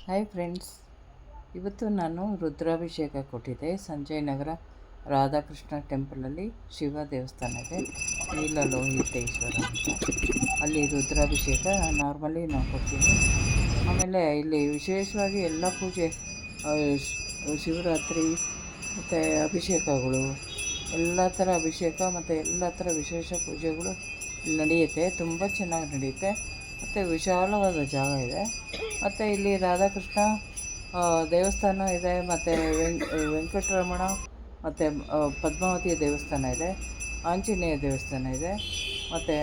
Hi friends, ಇವತ್ತು ನಾನು ರುದ್ರಾಭಿಷೇಕ ಕೊಟ್ಟಿದ್ದೆ. ಸಂಜಯ್ ನಗರ ರಾಧಾಕೃಷ್ಣ ಟೆಂಪಲಲ್ಲಿ ಶಿವ ದೇವಸ್ಥಾನ ಇದೆ, ನೀಲಲೋಹಿತೇಶ್ವರ ಅಂತ. ಅಲ್ಲಿ ರುದ್ರಾಭಿಷೇಕ ನಾರ್ಮಲಿ ನಾವು ಕೊಡ್ತೀವಿ. ಆಮೇಲೆ ಇಲ್ಲಿ ವಿಶೇಷವಾಗಿ ಎಲ್ಲ ಪೂಜೆ, ಶಿವರಾತ್ರಿ ಮತ್ತು ಅಭಿಷೇಕಗಳು, ಎಲ್ಲ ಥರ ಅಭಿಷೇಕ ಮತ್ತು ಎಲ್ಲ ಥರ ವಿಶೇಷ ಪೂಜೆಗಳು ಇಲ್ಲಿ ನಡೆಯುತ್ತೆ. ತುಂಬ ಚೆನ್ನಾಗಿ ನಡೆಯುತ್ತೆ ಮತ್ತು ವಿಶಾಲವಾದ ಜಾಗ ಇದೆ. ಮತ್ತು ಇಲ್ಲಿ ರಾಧಾಕೃಷ್ಣ ದೇವಸ್ಥಾನ ಇದೆ, ಮತ್ತು ವೆಂಕಟರಮಣ ಮತ್ತು ಪದ್ಮಾವತಿಯ ದೇವಸ್ಥಾನ ಇದೆ, ಆಂಜನೇಯ ದೇವಸ್ಥಾನ ಇದೆ, ಮತ್ತು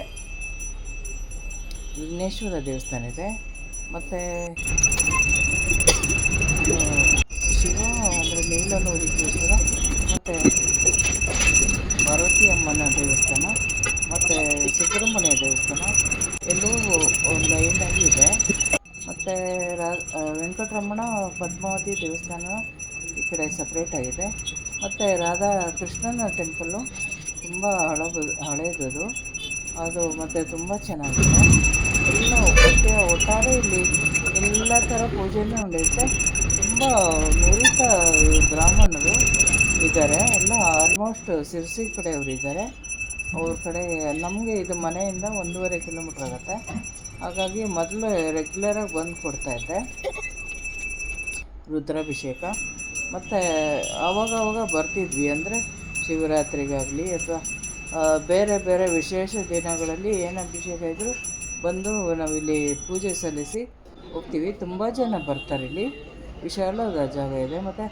ವಿಘ್ನೇಶ್ವರ ದೇವಸ್ಥಾನ ಇದೆ, ಮತ್ತು ಶಿವ ಅಂದರೆ ನೀಲಲೋಹಿತೇಶ್ವರ, ಮತ್ತು ಪಾರ್ವತಿ ಅಮ್ಮನ ದೇವಸ್ಥಾನ, ಮತ್ತು ಸುಬ್ರಹ್ಮಣ್ಯ ದೇವಸ್ಥಾನ ಎಲ್ಲೂ ಲೈನಾಗಿ ಇದೆ. ಮತ್ತು ವೆಂಕಟರಮಣ ಪದ್ಮಾವತಿ ದೇವಸ್ಥಾನ ಈ ಕಡೆ ಸಪ್ರೇಟಾಗಿದೆ. ಮತ್ತು ರಾಧಾ ಕೃಷ್ಣನ ಟೆಂಪಲ್ಲು ತುಂಬ ಹಳೇದದು ಅದು, ಮತ್ತು ತುಂಬ ಚೆನ್ನಾಗಿದೆ. ಎಲ್ಲ ಒಟ್ಟಾರೆ ಇಲ್ಲಿ ಎಲ್ಲ ಥರ ಪೂಜೆನೂ ನಡೆಯುತ್ತೆ. ತುಂಬ ನುರಿತ ಬ್ರಾಹ್ಮಣರು ಇದ್ದಾರೆ, ಎಲ್ಲ ಆಲ್ಮೋಸ್ಟ್ ಸಿರ್ಸಿ ಕಡೆಯವರು ಇದ್ದಾರೆ. ಅವ್ರ ಕಡೆ ನಮಗೆ ಇದು ಮನೆಯಿಂದ 1.5 ಕಿಲೋಮೀಟ್ರ್ ಆಗುತ್ತೆ. ಹಾಗಾಗಿ ಮೊದಲು ರೆಗ್ಯುಲರಾಗಿ ಬಂದು ಕೊಡ್ತಾಯಿದ್ದೆ ರುದ್ರಾಭಿಷೇಕ. ಮತ್ತು ಆವಾಗ ಬರ್ತಿದ್ವಿ, ಅಂದರೆ ಶಿವರಾತ್ರಿಗಾಗಲಿ ಅಥವಾ ಬೇರೆ ಬೇರೆ ವಿಶೇಷ ದಿನಗಳಲ್ಲಿ ಏನು ಅಭಿಷೇಕ ಇದ್ದರೂ ಬಂದು ನಾವಿಲ್ಲಿ ಪೂಜೆ ಸಲ್ಲಿಸಿ ಹೋಗ್ತೀವಿ. ತುಂಬ ಜನ ಬರ್ತಾರೆ. ಇಲ್ಲಿ ವಿಶಾಲವಾದ ಜಾಗ ಇದೆ, ಮತ್ತು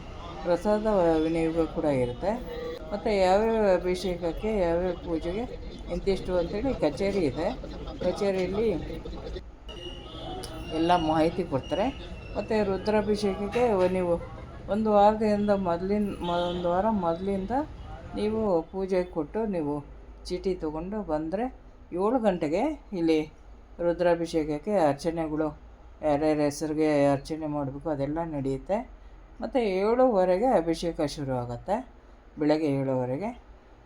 ಪ್ರಸಾದ ವಿನಿಯೋಗ ಕೂಡ ಇರುತ್ತೆ. ಮತ್ತು ಯಾವ್ಯಾವ ಅಭಿಷೇಕಕ್ಕೆ ಯಾವ್ಯಾವ ಪೂಜೆಗೆ ಇಂತಿಷ್ಟು ಅಂತೇಳಿ ಕಚೇರಿ ಇದೆ. ಕಚೇರಿಯಲ್ಲಿ ಎಲ್ಲ ಮಾಹಿತಿ ಕೊಡ್ತಾರೆ. ಮತ್ತು ರುದ್ರಾಭಿಷೇಕಕ್ಕೆ ನೀವು ಒಂದು ವಾರ ಮೊದಲಿಂದ ನೀವು ಪೂಜೆ ಕೊಟ್ಟು ನೀವು ಚೀಟಿ ತೊಗೊಂಡು ಬಂದರೆ 7 ಗಂಟೆಗೆ ಇಲ್ಲಿ ರುದ್ರಾಭಿಷೇಕಕ್ಕೆ ಅರ್ಚನೆಗಳು ಯಾರ್ಯಾರ ಹೆಸರಿಗೆ ಅರ್ಚನೆ ಮಾಡಬೇಕು ಅದೆಲ್ಲ ನಡೆಯುತ್ತೆ. ಮತ್ತು 7:15ಗೆ ಅಭಿಷೇಕ ಶುರು ಆಗುತ್ತೆ, ಬೆಳಗ್ಗೆ 7:15ಗೆ.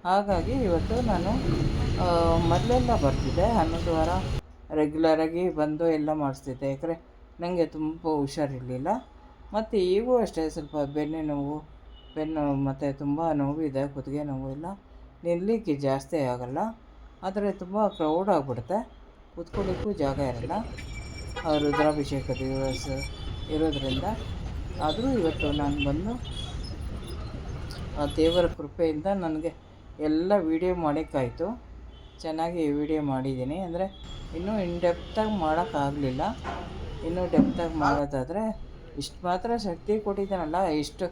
ಹಾಗಾಗಿ ಇವತ್ತು ನಾನು ಮೊದಲೆಲ್ಲ ಬರ್ತಿದ್ದೆ, 11 ವಾರ ರೆಗ್ಯುಲರಾಗಿ ಬಂದು ಎಲ್ಲ ಮಾಡಿಸ್ತಿದ್ದೆ. ಯಾಕಂದರೆ ನನಗೆ ತುಂಬ ಹುಷಾರಿರಲಿಲ್ಲ. ಮತ್ತು ಈಗೂ ಅಷ್ಟೇ ಸ್ವಲ್ಪ ಬೆನ್ನು ಮತ್ತು ತುಂಬ ನೋವಿದೆ, ಕುತ್ತಿಗೆ ನೋವು ಎಲ್ಲ ನಿಲ್ಲಲಿಕ್ಕೆ ಜಾಸ್ತಿ ಆಗೋಲ್ಲ. ಆದರೆ ತುಂಬ ಕ್ರೌಡ್ ಆಗಿಬಿಡುತ್ತೆ, ಕೂತ್ಕೊಳ್ಳಿಕ್ಕೂ ಜಾಗ ಇರೋಲ್ಲ ರುದ್ರಾಭಿಷೇಕ ದಿವಸ ಇರೋದರಿಂದ. ಆದರೂ ಇವತ್ತು ನಾನು ಬಂದು ಆ ದೇವರ ಕೃಪೆಯಿಂದ ನನಗೆ ಎಲ್ಲ ವೀಡಿಯೋ ಮಾಡೋಕ್ಕಾಯಿತು. ಚೆನ್ನಾಗಿ ವೀಡಿಯೋ ಮಾಡಿದ್ದೀನಿ. ಅಂದರೆ ಇನ್ನೂ ಡೆಪ್ತಾಗಿ ಮಾಡೋಕ್ಕಾಗಲಿಲ್ಲ. ಇನ್ನೂ ಡೆಪ್ತಾಗಿ ಮಾಡೋದಾದರೆ ಇಷ್ಟು ಮಾತ್ರ ಶಕ್ತಿ ಕೊಟ್ಟಿದ್ದಾನಲ್ಲ, ಇಷ್ಟು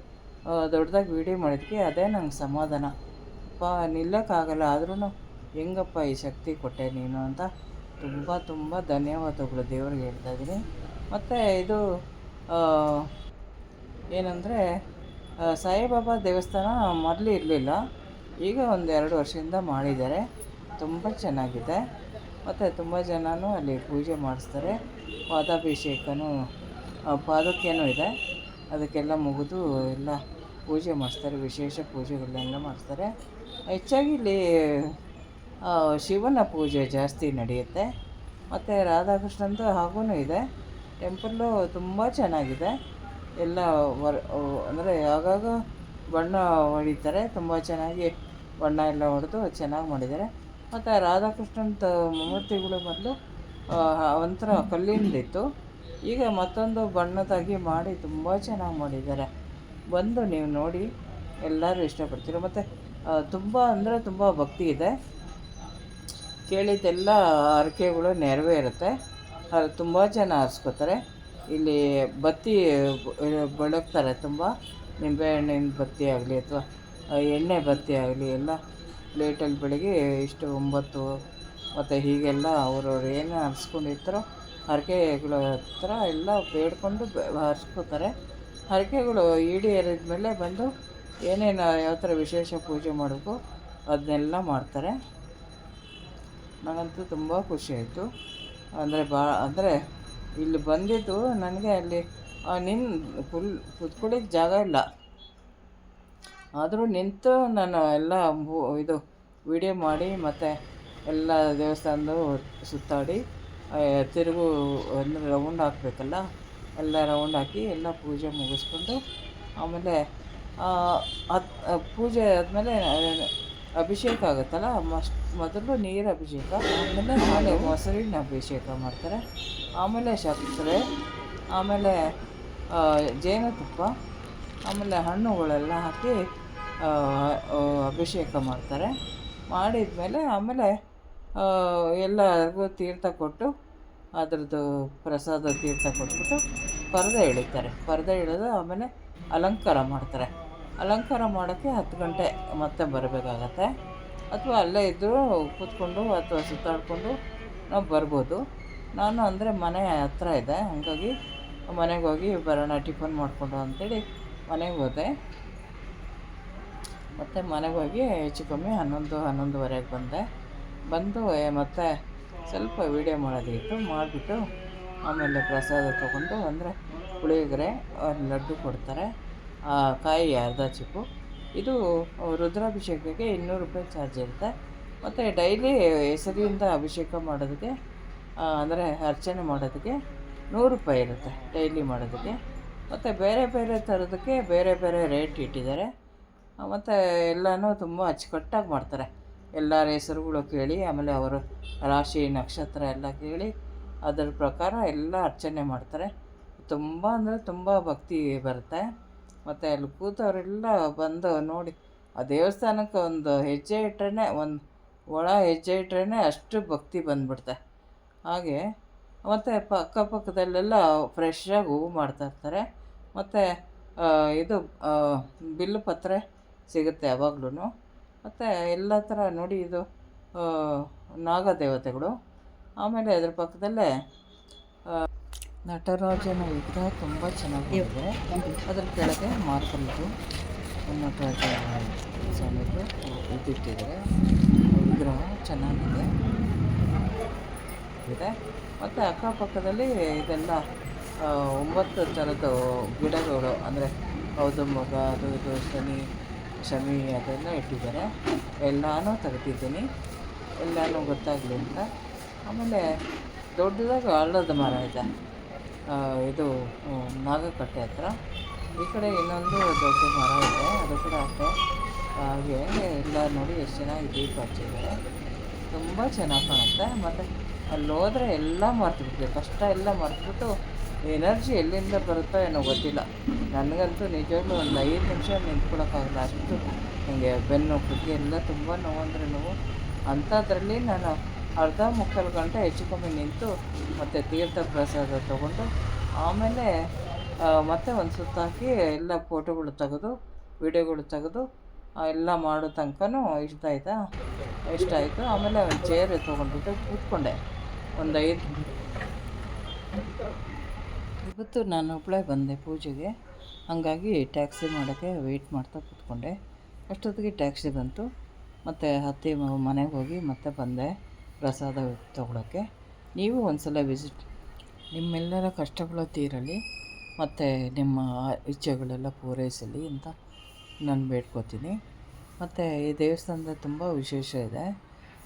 ದೊಡ್ಡದಾಗಿ ವೀಡಿಯೋ ಮಾಡಿದ್ದಕ್ಕೆ ಅದೇ ನಂಗೆ ಸಮಾಧಾನ. ನಿಲ್ಲಕ್ಕಾಗಲ್ಲ, ಆದ್ರೂ ಹೆಂಗಪ್ಪ ಈ ಶಕ್ತಿ ಕೊಟ್ಟೆ ನೀನು ಅಂತ ತುಂಬ ಧನ್ಯವಾದಗಳು ದೇವ್ರಿಗೆ ಹೇಳ್ತಾಯಿದ್ದೀನಿ. ಮತ್ತು ಇದು ಏನಂದರೆ ಸಾಯಿಬಾಬಾ ದೇವಸ್ಥಾನ ಮೊದಲು ಇರಲಿಲ್ಲ, ಈಗ 1-2 ವರ್ಷದಿಂದ ಮಾಡಿದ್ದಾರೆ. ತುಂಬ ಚೆನ್ನಾಗಿದೆ. ಮತ್ತು ತುಂಬ ಜನನೂ ಅಲ್ಲಿ ಪೂಜೆ ಮಾಡಿಸ್ತಾರೆ. ಪಾದಕ್ಕೆನೂ ಇದೆ, ಅದಕ್ಕೆಲ್ಲ ಮುಗಿದು ಎಲ್ಲ ಪೂಜೆ ಮಾಡಿಸ್ತಾರೆ. ವಿಶೇಷ ಪೂಜೆಗಳನ್ನೆಲ್ಲ ಮಾಡಿಸ್ತಾರೆ. ಹೆಚ್ಚಾಗಿ ಇಲ್ಲಿ ಶಿವನ ಪೂಜೆ ಜಾಸ್ತಿ ನಡೆಯುತ್ತೆ. ಮತ್ತು ರಾಧಾಕೃಷ್ಣಂದು ಹಾಗೂ ಇದೆ. ಟೆಂಪಲ್ಲು ತುಂಬ ಚೆನ್ನಾಗಿದೆ. ಎಲ್ಲ ಅಂದರೆ ಆಗಾಗ ಬಣ್ಣ ಹೊಡಿತಾರೆ, ತುಂಬ ಚೆನ್ನಾಗಿ ಬಣ್ಣ ಎಲ್ಲ ಹೊಡೆದು ಚೆನ್ನಾಗಿ ಮಾಡಿದ್ದಾರೆ. ಮತ್ತು ರಾಧಾಕೃಷ್ಣನ ಮೂರ್ತಿಗಳು ಮೊದಲು ಒಂಥರ ಕಲ್ಲಿಂದಿತ್ತು, ಈಗ ಮತ್ತೊಂದು ಬಣ್ಣದಾಗಿ ಮಾಡಿ ತುಂಬ ಚೆನ್ನಾಗಿ ಮಾಡಿದ್ದಾರೆ. ಬಂದು ನೀವು ನೋಡಿ, ಎಲ್ಲರೂ ಇಷ್ಟಪಡ್ತೀರ. ಮತ್ತು ತುಂಬ ಭಕ್ತಿ ಇದೆ. ಕೇಳಿದ್ದೆಲ್ಲ ಹರಕೆಗಳು ನೆರವೇರುತ್ತೆ. ತುಂಬ ಜನ ಹರಿಸ್ಕೋತಾರೆ. ಇಲ್ಲಿ ಬತ್ತಿ ಬೆಳಗ್ತಾರೆ, ತುಂಬ ನಿಂಬೆಹಣ್ಣಿನ ಬತ್ತಿ ಆಗಲಿ ಅಥವಾ ಎಣ್ಣೆ ಬತ್ತಿ ಆಗಲಿ ಎಲ್ಲ ಪ್ಲೇಟಲ್ಲಿ ಬೆಳಗ್ಗೆ ಇಷ್ಟು 9 ಮತ್ತು ಹೀಗೆಲ್ಲ ಅವ್ರವ್ರು ಏನು ಹರಿಸ್ಕೊಂಡಿರ್ತಾರೋ ಹರಕೆಗಳ ಹತ್ರ ಎಲ್ಲ ಬೇಡ್ಕೊಂಡು ಹರಿಸ್ಕೋತಾರೆ. ಹರಕೆಗಳು ಈಡೇರಿದ ಮೇಲೆ ಬಂದು ಏನೇನು ಯಾವ ಥರ ವಿಶೇಷ ಪೂಜೆ ಮಾಡಬೇಕು ಅದನ್ನೆಲ್ಲ ಮಾಡ್ತಾರೆ. ನನಗಂತೂ ತುಂಬ ಖುಷಿಯಾಯಿತು. ಅಂದರೆ ಇಲ್ಲಿ ಬಂದಿದ್ದು ನನಗೆ ಅಲ್ಲಿ ಕುತ್ಕೊಳ್ಳಿಕ್ಕೆ ಜಾಗ ಇಲ್ಲ, ಆದರೂ ನಿಂತು ನಾನು ಎಲ್ಲ ಇದು ವೀಡಿಯೋ ಮಾಡಿ ಮತ್ತು ಎಲ್ಲ ದೇವಸ್ಥಾನದ ಸುತ್ತಾಡಿ ತಿರುಗು ಅಂದರೆ ರೌಂಡ್ ಹಾಕಬೇಕಲ್ಲ, ಎಲ್ಲ ರೌಂಡ್ ಹಾಕಿ ಎಲ್ಲ ಪೂಜೆ ಮುಗಿಸ್ಕೊಂಡು ಆಮೇಲೆ ಪೂಜೆ ಆದಮೇಲೆ ಅಭಿಷೇಕ ಆಗುತ್ತಲ್ಲ, ಮೊದಲು ನೀರು ಅಭಿಷೇಕ, ಆಮೇಲೆ ಮೊಸರಿನ ಅಭಿಷೇಕ ಮಾಡ್ತಾರೆ, ಆಮೇಲೆ ಸಕ್ಕರೆ, ಆಮೇಲೆ ಜೇನುತುಪ್ಪ, ಆಮೇಲೆ ಹಣ್ಣುಗಳೆಲ್ಲ ಹಾಕಿ ಅಭಿಷೇಕ ಮಾಡ್ತಾರೆ. ಮಾಡಿದ್ಮೇಲೆ ಆಮೇಲೆ ಎಲ್ಲರಿಗೂ ತೀರ್ಥ ಕೊಟ್ಟು ಅದರದ್ದು ಪ್ರಸಾದ ತೀರ್ಥ ಕೊಟ್ಬಿಟ್ಟು ಪರದೆ ಎಳಿತಾರೆ. ಪರದೆ ಎಳೆದು ಆಮೇಲೆ ಅಲಂಕಾರ ಮಾಡ್ತಾರೆ. ಅಲಂಕಾರ ಮಾಡೋಕ್ಕೆ 10 ಗಂಟೆ ಮತ್ತೆ ಬರಬೇಕಾಗತ್ತೆ. ಅಥವಾ ಅಲ್ಲೇ ಇದ್ದರೂ ಕೂತ್ಕೊಂಡು ಅಥವಾ ಸುತ್ತಾಡಿಕೊಂಡು ನಾವು ಬರ್ಬೋದು. ನಾನು ಅಂದರೆ ಮನೆ ಹತ್ರ ಇದೆ, ಹಾಗಾಗಿ ಮನೆಗೆ ಹೋಗಿ ಬರೋಣ ಟಿಫನ್ ಮಾಡಿಕೊಂಡು ಅಂಥೇಳಿ ಮನೆಗೆ ಹೋದೆ. ಮತ್ತು ಮನೆಗೆ ಹೋಗಿ ಹೆಚ್ಚು ಕಮ್ಮಿ 11-11:30ಗೆ ಬಂದು ಮತ್ತೆ ಸ್ವಲ್ಪ ವೀಡಿಯೋ ಮಾಡೋದಿತ್ತು, ಮಾಡಿಬಿಟ್ಟು ಆಮೇಲೆ ಪ್ರಸಾದ ತೊಗೊಂಡು, ಅಂದರೆ ಪುಳಿಯೋಗರೆ, ಲಡ್ಡು ಕೊಡ್ತಾರೆ, ಕಾಯಿ ಅರ್ಧ ಚಿಪ್ಪು. ಇದು ರುದ್ರಾಭಿಷೇಕಕ್ಕೆ 200 ರೂಪಾಯಿ ಚಾರ್ಜ್ ಇರುತ್ತೆ. ಮತ್ತು ಡೈಲಿ ಹೆಸರಿಂದ ಅಭಿಷೇಕ ಮಾಡೋದಕ್ಕೆ, ಅಂದರೆ ಅರ್ಚನೆ ಮಾಡೋದಕ್ಕೆ 100 ರೂಪಾಯಿ ಇರುತ್ತೆ ಡೈಲಿ ಮಾಡೋದಕ್ಕೆ. ಮತ್ತು ಬೇರೆ ಬೇರೆ ಥರದಕ್ಕೆ ಬೇರೆ ಬೇರೆ ರೇಟ್ ಇಟ್ಟಿದ್ದಾರೆ. ಮತ್ತು ಎಲ್ಲನೂ ತುಂಬ ಅಚ್ಚುಕಟ್ಟಾಗಿ ಮಾಡ್ತಾರೆ. ಎಲ್ಲರ ಹೆಸರುಗಳು ಕೇಳಿ, ಆಮೇಲೆ ಅವರ ರಾಶಿ ನಕ್ಷತ್ರ ಎಲ್ಲ ಕೇಳಿ ಅದರ ಪ್ರಕಾರ ಎಲ್ಲ ಅರ್ಚನೆ ಮಾಡ್ತಾರೆ. ತುಂಬ ಅಂದರೆ ತುಂಬ ಭಕ್ತಿ ಬರುತ್ತೆ. ಮತ್ತು ಅಲ್ಲಿ ಕೂತವರೆಲ್ಲ ಬಂದು ನೋಡಿ, ಆ ದೇವಸ್ಥಾನಕ್ಕೆ ಒಂದು ಹೆಜ್ಜೆ ಇಟ್ಟರೆ, ಒಂದು ಒಳ ಹೆಜ್ಜೆ ಇಟ್ಟರೆ ಅಷ್ಟು ಭಕ್ತಿ ಬಂದುಬಿಡುತ್ತೆ. ಹಾಗೆ ಮತ್ತು ಅಕ್ಕಪಕ್ಕದಲ್ಲೆಲ್ಲ ಫ್ರೆಶ್ಶಾಗಿ ಹೂವು ಮಾಡ್ತಾಯಿರ್ತಾರೆ. ಮತ್ತು ಇದು ಬಿಲ್ಲು ಪತ್ರೆ ಸಿಗುತ್ತೆ ಯಾವಾಗ್ಲೂ. ಮತ್ತು ಎಲ್ಲ ಥರ ನೋಡಿ, ಇದು ನಾಗದೇವತೆಗಳು. ಆಮೇಲೆ ಅದ್ರ ಪಕ್ಕದಲ್ಲೇ ನಟರಾಜನ ವಿಗ್ರಹ ತುಂಬ ಚೆನ್ನಾಗಿದೆ. ಅದ್ರ ಕೆಳಗೆ ಮಾರ್ಬಲ್ದು ನಟರಾಜ ಸ್ವಾಮಿದು ಇದಿಟ್ಟಿದ್ದಾರೆ. ವಿಗ್ರಹ ಚೆನ್ನಾಗಿದೆ ಇದೆ. ಮತ್ತು ಅಕ್ಕಪಕ್ಕದಲ್ಲಿ ಇದೆಲ್ಲ 9 ಥರದ್ದು ಗಿಡಗಳು, ಅಂದರೆ ಕೌದುಂಬಗ, ಅದು ಇದು ಶಮಿ ಅದೆಲ್ಲ ಇಟ್ಟಿದ್ದಾರೆ. ಎಲ್ಲನೂ ತೆಗ್ದಿದ್ದೀನಿ, ಎಲ್ಲನೂ ಗೊತ್ತಾಗಲಿ ಅಂತ. ಆಮೇಲೆ ದೊಡ್ಡದಾಗಿ ಆಲದ ಮರ ಇದೆ, ಇದು ನಾಗಕಟ್ಟೆ ಹತ್ರ. ಈ ಕಡೆ ಇನ್ನೊಂದು ದೊಡ್ಡ ಮರ ಇದೆ, ಅದು ಕೂಡ ಅಷ್ಟೇ. ಹಾಗೆ ಎಲ್ಲ ನೋಡಿ ಎಷ್ಟು ಚೆನ್ನಾಗಿ ದೀಪ ಹಚ್ಚಿದ್ದಾರೆ, ತುಂಬ ಚೆನ್ನಾಗಿ ಕಾಣುತ್ತೆ. ಮತ್ತು ಅಲ್ಲಿ ಹೋದರೆ ಎಲ್ಲ ಮರ್ತುಬಿಡ್ತೀವಿ, ಕಷ್ಟ ಎಲ್ಲ ಮರೆತುಬಿಟ್ಟು ಎನರ್ಜಿ ಎಲ್ಲಿಂದ ಬರುತ್ತೋ ಏನೋ ಗೊತ್ತಿಲ್ಲ. ನನಗಂತೂ ನಿಜವಾಗ್ಲೂ ಒಂದು 5 ನಿಮಿಷ ನಿಂತ್ಕೊಳ್ಳೋಕ್ಕಾಗಲ್ಲ, ಅಷ್ಟು ನನಗೆ ಬೆನ್ನು ಕುತ್ತಿಗೆ ಎಲ್ಲ ತುಂಬ ನೋವು ಅಂದರೆ ನೋವು. ಅಂಥದ್ರಲ್ಲಿ ನಾನು ಅರ್ಧ ಮುಕ್ಕಾಲು ಗಂಟೆ ಹೆಚ್ಚು ಕಮ್ಮಿ ನಿಂತು ಮತ್ತು ತೀರ್ಥ ಪ್ರಸಾದ ತೊಗೊಂಡು ಆಮೇಲೆ ಮತ್ತೆ ಒಂದು ಸುತ್ತು ಹಾಕಿ ಎಲ್ಲ ಫೋಟೋಗಳು ತೆಗೆದು ವೀಡಿಯೋಗಳು ತೆಗೆದು ಎಲ್ಲ ಮಾಡೋ ತನಕನೂ ಇಷ್ಟ ಆಯಿತು. ಆಮೇಲೆ ಒಂದು ಚೇರ್ ತೊಗೊಂಡ್ಬಿಟ್ಟು ಕೂತ್ಕೊಂಡೆ ಒಂದು 5. ಇವತ್ತು ನಾನು ಒಬ್ಬಳೇ ಬಂದೆ ಪೂಜೆಗೆ, ಹಾಗಾಗಿ ಟ್ಯಾಕ್ಸಿ ಮಾಡೋಕ್ಕೆ ವೆಯ್ಟ್ ಮಾಡ್ತಾ ಕೂತ್ಕೊಂಡೆ. ಅಷ್ಟೊತ್ತಿಗೆ ಟ್ಯಾಕ್ಸಿ ಬಂತು. ಮತ್ತು ಹತ್ತಿ ಮನೆಗೆ ಹೋಗಿ ಮತ್ತೆ ಬಂದೆ ಪ್ರಸಾದ ತೊಗೊಳಕ್ಕೆ. ನೀವು ಒಂದು ಸಲ ವಿಸಿಟ್, ನಿಮ್ಮೆಲ್ಲರ ಕಷ್ಟಗಳು ತೀರಲಿ ಮತ್ತು ನಿಮ್ಮ ಇಚ್ಛೆಗಳೆಲ್ಲ ಪೂರೈಸಲಿ ಅಂತ ನಾನು ಬೇಡ್ಕೋತೀನಿ. ಮತ್ತು ಈ ದೇವಸ್ಥಾನದ ತುಂಬ ವಿಶೇಷ ಇದೆ.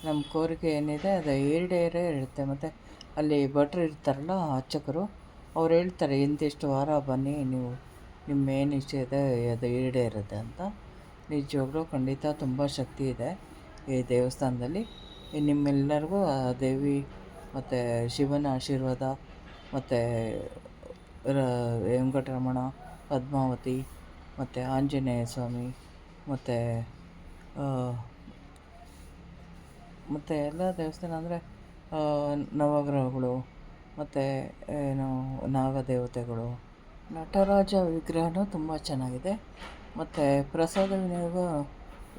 ನಮ್ಮ ಕೋರಿಕೆ ಏನಿದೆ ಅದು ಈಡೇರೇ ಇರುತ್ತೆ. ಮತ್ತು ಅಲ್ಲಿ ಭಟ್ರು ಇರ್ತಾರಲ್ಲ, ಅರ್ಚಕರು, ಅವ್ರು ಹೇಳ್ತಾರೆ ಇಂತಿಷ್ಟು ವಾರ ಬನ್ನಿ, ನೀವು ನಿಮ್ಮೇನು ಇಷ್ಟ ಇದೆ ಅದು ಈಡೇರುತ್ತೆ ಅಂತ. ನಿಜವಾಗ್ಲೂ ಖಂಡಿತ ತುಂಬ ಶಕ್ತಿ ಇದೆ ಈ ದೇವಸ್ಥಾನದಲ್ಲಿ. ನಿಮ್ಮೆಲ್ಲರಿಗೂ ಆ ದೇವಿ ಮತ್ತು ಶಿವನ ಆಶೀರ್ವಾದ, ಮತ್ತು ವೆಂಕಟರಮಣ, ಪದ್ಮಾವತಿ, ಮತ್ತು ಆಂಜನೇಯ ಸ್ವಾಮಿ, ಮತ್ತು ಎಲ್ಲ ದೇವಸ್ಥಾನ ಅಂದರೆ ನವಗ್ರಹಗಳು, ಮತ್ತು ಏನು ನಾಗದೇವತೆಗಳು, ನಟರಾಜ ವಿಗ್ರಹನೂ ತುಂಬ ಚೆನ್ನಾಗಿದೆ. ಮತ್ತು ಪ್ರಸಾದ ವಿನಿಯೋಗ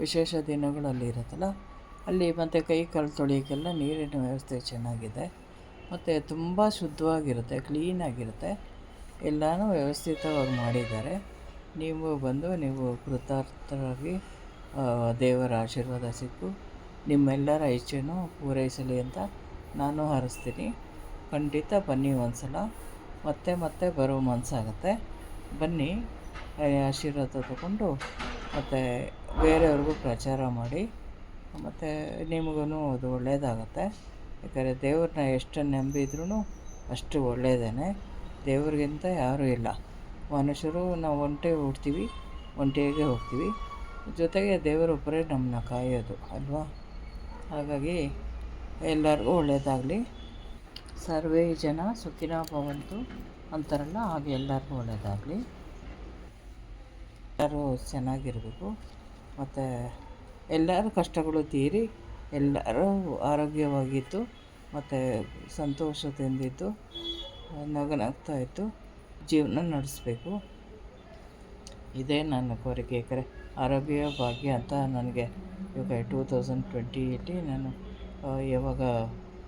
ವಿಶೇಷ ದಿನಗಳಲ್ಲಿ ಇರುತ್ತಲ್ಲ, ಅಲ್ಲಿ ಮತ್ತು ಕೈ ಕಾಲು ತೊಳೆಯೋಕ್ಕೆಲ್ಲ ನೀರಿನ ವ್ಯವಸ್ಥೆ ಚೆನ್ನಾಗಿದೆ. ಮತ್ತು ತುಂಬ ಶುದ್ಧವಾಗಿರುತ್ತೆ, ಕ್ಲೀನಾಗಿರುತ್ತೆ, ಎಲ್ಲನೂ ವ್ಯವಸ್ಥಿತವಾಗಿ ಮಾಡಿದ್ದಾರೆ. ನೀವು ಬಂದು ನೀವು ಕೃತಾರ್ಥರಾಗಿ ದೇವರ ಆಶೀರ್ವಾದ ಸಿಕ್ಕು ನಿಮ್ಮೆಲ್ಲರ ಇಚ್ಛೆನೂ ಪೂರೈಸಲಿ ಅಂತ ನಾನು ಹಾರೈಸ್ತೀನಿ. ಖಂಡಿತ ಬನ್ನಿ ಒಂದು ಸಲ, ಮತ್ತೆ ಬರೋ ಮನಸ್ಸಾಗತ್ತೆ. ಬನ್ನಿ, ಆಶೀರ್ವಾದ ತಗೊಂಡು ಮತ್ತು ಬೇರೆಯವ್ರಿಗೂ ಪ್ರಚಾರ ಮಾಡಿ, ಮತ್ತು ನಿಮಗೂ ಅದು ಒಳ್ಳೆಯದಾಗತ್ತೆ. ಯಾಕಂದರೆ ದೇವ್ರನ್ನ ಎಷ್ಟು ನಂಬಿದ್ರೂ ಅಷ್ಟು ಒಳ್ಳೆಯದೇ. ದೇವ್ರಿಗಿಂತ ಯಾರೂ ಇಲ್ಲ. ಮನುಷ್ಯರು ನಾವು ಒಂಟೆ ಹುಡ್ತೀವಿ, ಒಂಟಿಯಾಗೆ ಹೋಗ್ತೀವಿ, ಜೊತೆಗೆ ದೇವರೊಬ್ಬರೇ ನಮ್ಮನ್ನ ಕಾಯೋದು ಅಲ್ವಾ. ಹಾಗಾಗಿ ಎಲ್ಲರಿಗೂ ಒಳ್ಳೆಯದಾಗಲಿ. ಸರ್ವೇ ಜನ ಸುಖಿನೋ ಭವಂತು ಅಂತಾರಲ್ಲ, ಹಾಗೆ ಎಲ್ಲರಿಗೂ ಒಳ್ಳೆಯದಾಗಲಿ. ಎಲ್ಲರೂ ಚೆನ್ನಾಗಿರಬೇಕು, ಮತ್ತು ಎಲ್ಲರ ಕಷ್ಟಗಳು ತೀರಿ ಎಲ್ಲರೂ ಆರೋಗ್ಯವಾಗಿದ್ದು ಮತ್ತು ಸಂತೋಷದಿಂದಿದ್ದು ನಗ್ತಾಯಿದ್ದು ಜೀವನ ನಡೆಸಬೇಕು. ಇದೇ ನನ್ನ ಕೋರಿಕೆ. ಯಾಕಂದರೆ ಆರೋಗ್ಯ ಭಾಗ್ಯ ಅಂತ ನನಗೆ ಇವಾಗ 2020ಯಲ್ಲಿ ನಾನು ಯಾವಾಗ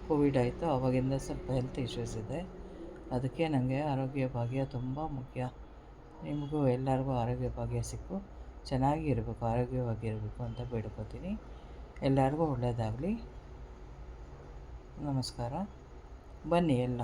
ಕೋವಿಡ್ ಆಯಿತು ಆವಾಗಿಂದ ಸ್ವಲ್ಪ ಹೆಲ್ತ್ ಇಶ್ಯೂಸ್ ಇದೆ. ಅದಕ್ಕೆ ನನಗೆ ಆರೋಗ್ಯ ಭಾಗ್ಯ ತುಂಬ ಮುಖ್ಯ. ನಿಮಗೂ ಎಲ್ಲರಿಗೂ ಆರೋಗ್ಯ ಭಾಗ್ಯ ಸಿಕ್ಕು ಚೆನ್ನಾಗಿರಬೇಕು, ಆರೋಗ್ಯವಾಗಿರಬೇಕು ಅಂತ ಬೇಡ್ಕೋತೀನಿ. ಎಲ್ಲರಿಗೂ ಒಳ್ಳೆಯದಾಗಲಿ. ನಮಸ್ಕಾರ. ಬನ್ನಿ ಎಲ್ಲ.